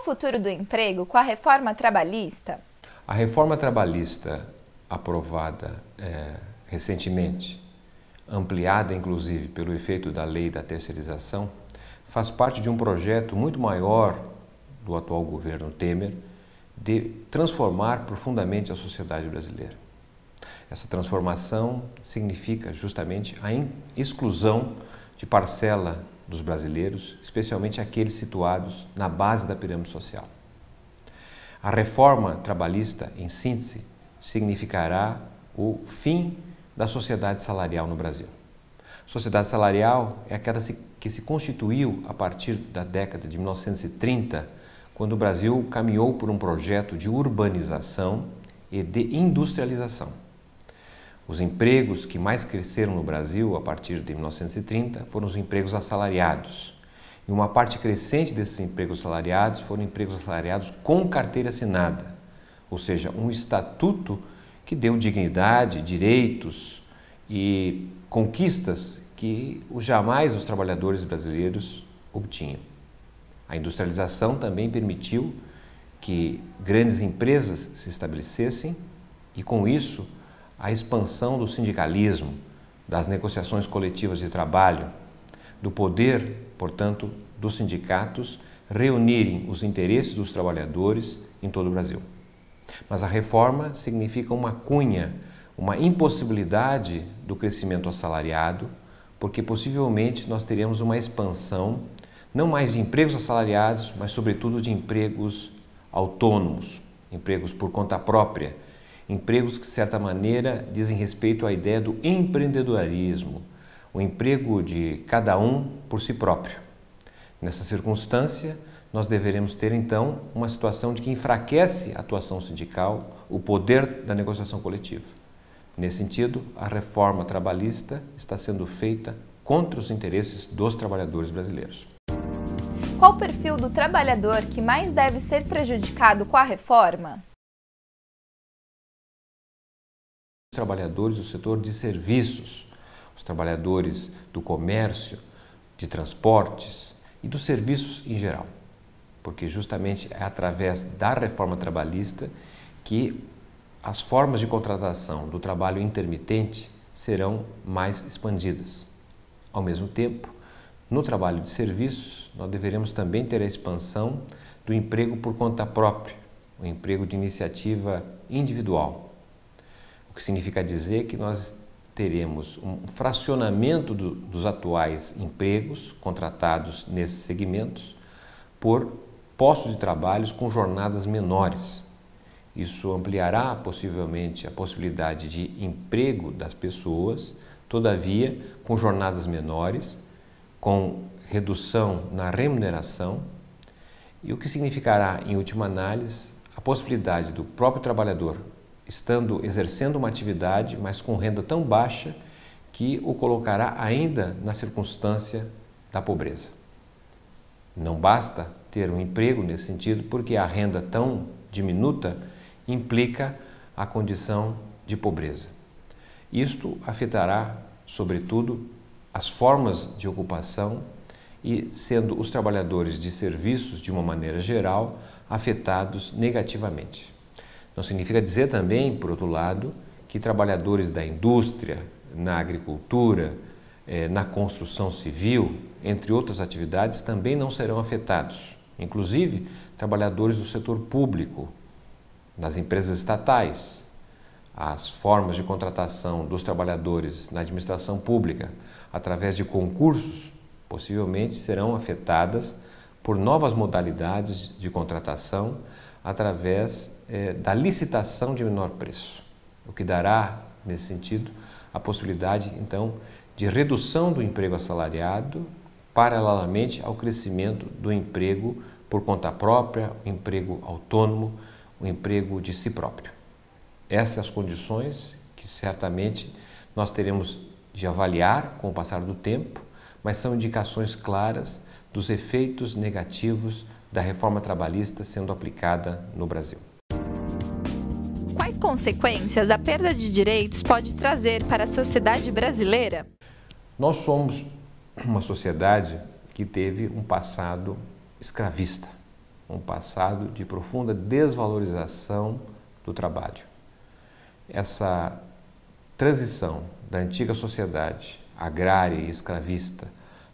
o futuro do emprego com a reforma trabalhista? A reforma trabalhista aprovada recentemente, ampliada inclusive pelo efeito da lei da terceirização, faz parte de um projeto muito maior do atual governo Temer de transformar profundamente a sociedade brasileira. Essa transformação significa justamente a exclusão de parcela dos brasileiros, especialmente aqueles situados na base da pirâmide social. A reforma trabalhista, em síntese, significará o fim da sociedade salarial no Brasil. Sociedade salarial é aquela que se constituiu a partir da década de 1930, quando o Brasil caminhou por um projeto de urbanização e de industrialização. Os empregos que mais cresceram no Brasil a partir de 1930 foram os empregos assalariados. E uma parte crescente desses empregos assalariados foram empregos assalariados com carteira assinada, ou seja, um estatuto que deu dignidade, direitos e conquistas que jamais os trabalhadores brasileiros obtinham. A industrialização também permitiu que grandes empresas se estabelecessem e, com isso, a expansão do sindicalismo, das negociações coletivas de trabalho, do poder, portanto, dos sindicatos reunirem os interesses dos trabalhadores em todo o Brasil. Mas a reforma significa uma cunha, uma impossibilidade do crescimento assalariado, porque possivelmente nós teremos uma expansão não mais de empregos assalariados, mas sobretudo de empregos autônomos, empregos por conta própria, empregos que de certa maneira dizem respeito à ideia do empreendedorismo, o emprego de cada um por si próprio. Nessa circunstância, nós deveremos ter então uma situação de que enfraquece a atuação sindical, o poder da negociação coletiva. Nesse sentido, a reforma trabalhista está sendo feita contra os interesses dos trabalhadores brasileiros. Qual o perfil do trabalhador que mais deve ser prejudicado com a reforma? Os trabalhadores do setor de serviços, os trabalhadores do comércio, de transportes e dos serviços em geral, porque justamente é através da reforma trabalhista que as formas de contratação do trabalho intermitente serão mais expandidas. Ao mesmo tempo, no trabalho de serviços, nós deveremos também ter a expansão do emprego por conta própria, o emprego de iniciativa individual. O que significa dizer que nós teremos um fracionamento dos atuais empregos contratados nesses segmentos por postos de trabalho com jornadas menores. Isso ampliará possivelmente a possibilidade de emprego das pessoas, todavia com jornadas menores, com redução na remuneração, e o que significará, em última análise, a possibilidade do próprio trabalhador exercendo uma atividade, mas com renda tão baixa que o colocará ainda na circunstância da pobreza. Não basta ter um emprego nesse sentido, porque a renda tão diminuta implica a condição de pobreza. Isto afetará, sobretudo, as formas de ocupação e sendo os trabalhadores de serviços, de uma maneira geral, afetados negativamente. Não significa dizer também, por outro lado, que trabalhadores da indústria, na agricultura, na construção civil, entre outras atividades, também não serão afetados. Inclusive, trabalhadores do setor público, nas empresas estatais, as formas de contratação dos trabalhadores na administração pública através de concursos, possivelmente serão afetadas por novas modalidades de contratação através da licitação de menor preço, o que dará, nesse sentido, a possibilidade, então, de redução do emprego assalariado paralelamente ao crescimento do emprego por conta própria, o emprego autônomo, o emprego de si próprio. Essas condições que certamente nós teremos de avaliar com o passar do tempo, mas são indicações claras dos efeitos negativos da reforma trabalhista sendo aplicada no Brasil. Quais consequências a perda de direitos pode trazer para a sociedade brasileira? Nós somos uma sociedade que teve um passado escravista. um passado de profunda desvalorização do trabalho. Essa transição da antiga sociedade agrária e escravista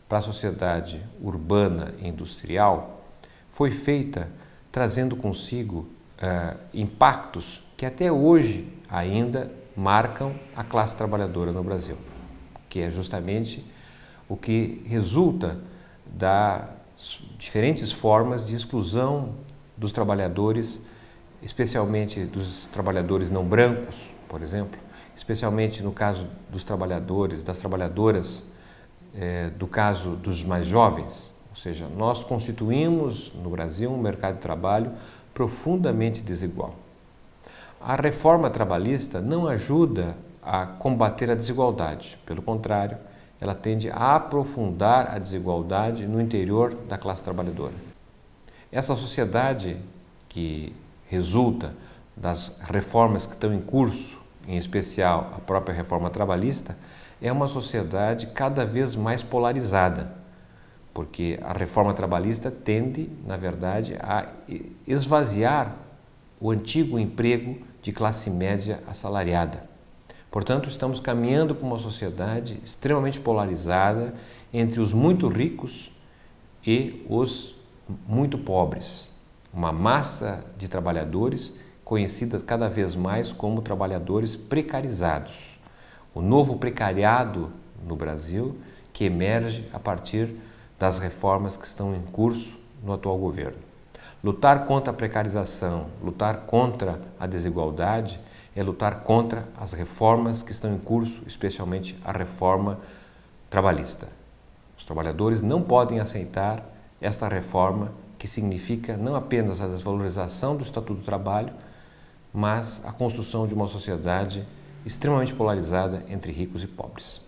para a sociedade urbana e industrial foi feita trazendo consigo impactos que até hoje ainda marcam a classe trabalhadora no Brasil, que é justamente o que resulta das diferentes formas de exclusão dos trabalhadores, especialmente dos trabalhadores não brancos, por exemplo, especialmente no caso dos trabalhadores, das trabalhadoras, do caso dos mais jovens. Ou seja, nós constituímos no Brasil um mercado de trabalho profundamente desigual. A reforma trabalhista não ajuda a combater a desigualdade, pelo contrário, ela tende a aprofundar a desigualdade no interior da classe trabalhadora. Essa sociedade que resulta das reformas que estão em curso, em especial a própria reforma trabalhista, é uma sociedade cada vez mais polarizada, porque a reforma trabalhista tende, na verdade, a esvaziar o antigo emprego de classe média assalariada. Portanto, estamos caminhando para uma sociedade extremamente polarizada entre os muito ricos e os muito pobres. Uma massa de trabalhadores conhecida cada vez mais como trabalhadores precarizados. O novo precariado no Brasil que emerge a partir das reformas que estão em curso no atual governo. Lutar contra a precarização, lutar contra a desigualdade, é lutar contra as reformas que estão em curso, especialmente a reforma trabalhista. Os trabalhadores não podem aceitar esta reforma que significa não apenas a desvalorização do Estatuto do Trabalho, mas a construção de uma sociedade extremamente polarizada entre ricos e pobres.